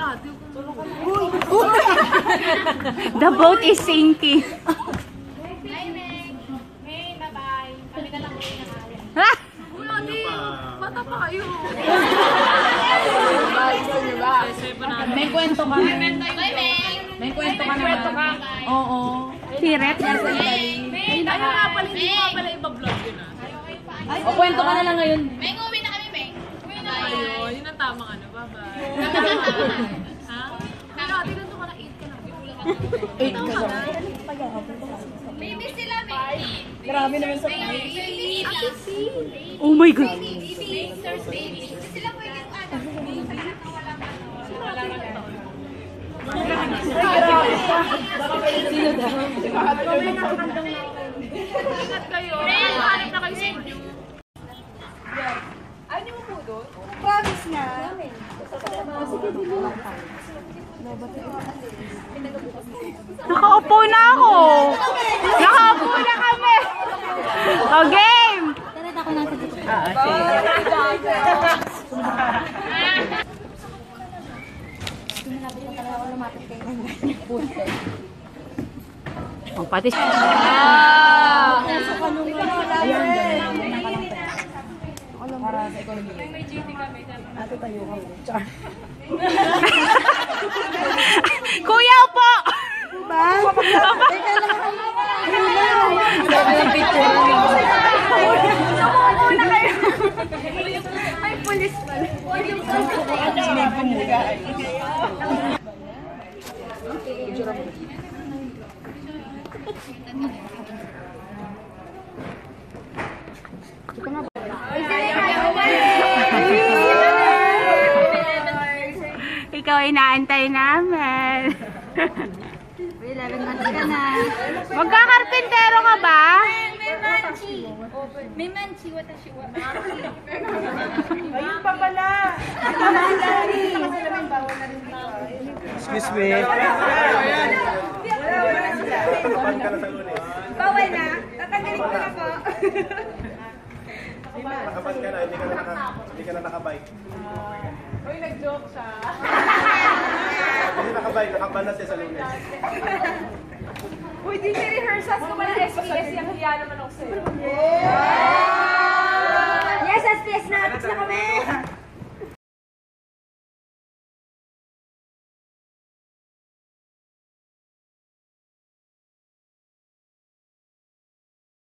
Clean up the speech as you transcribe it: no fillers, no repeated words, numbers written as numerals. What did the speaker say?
kalahati. The boat is sinking. Hi, Meg. Hey, bye-bye. Kami na lang uwi na kaya. Uy, ate, bata pa kayo. May kwento ka. Bye, Meg. May kwento ka naman. Oo. Siret. Ay, nga pala, hindi ko pala iba-vlog yun ah. O, kwento ka na lang ngayon. Meg, uwi na kami, Meg. Uwi na kami. Ayun, yun ang tamang ano, bye-bye. Ha? Ano, ate, nandun ka na 8 ka na. 8 ka na. Baby sila, Meg. Grabe naman sa Baby. Oh my God. Baby. Sirs, baby. Sila pwede yung ano. Sa lahat ng walang ano. Sino daw? Ingat kayo. Hanap na kayo sa inyo. Promise nga. Nakaupo na ako. Nakaupo na kami. O, game. Oh, pati siya. Para sa economy. May GT kami. Ate tayo ka. Char. Kuya po. Ba? Teka lang ako. Sabi ng picture. Muna kayo. Ay, pulis pala. Ikaw ay inaantay namin. 11 months ka na. Magkakarpintero ka ba? May manchi. May manchi. Watashi wa. Ayun pa pala. Excuse me. Bawal na. Tatanggalin ko na po. Nakabike ka na, hindi ka na nakabike. Uy, nag-joke siya. Hindi nakabike, nakaban na siya sa lunes. Uy, di rehearsals ko ba ng SPS? Yung hiya naman ako sa'yo.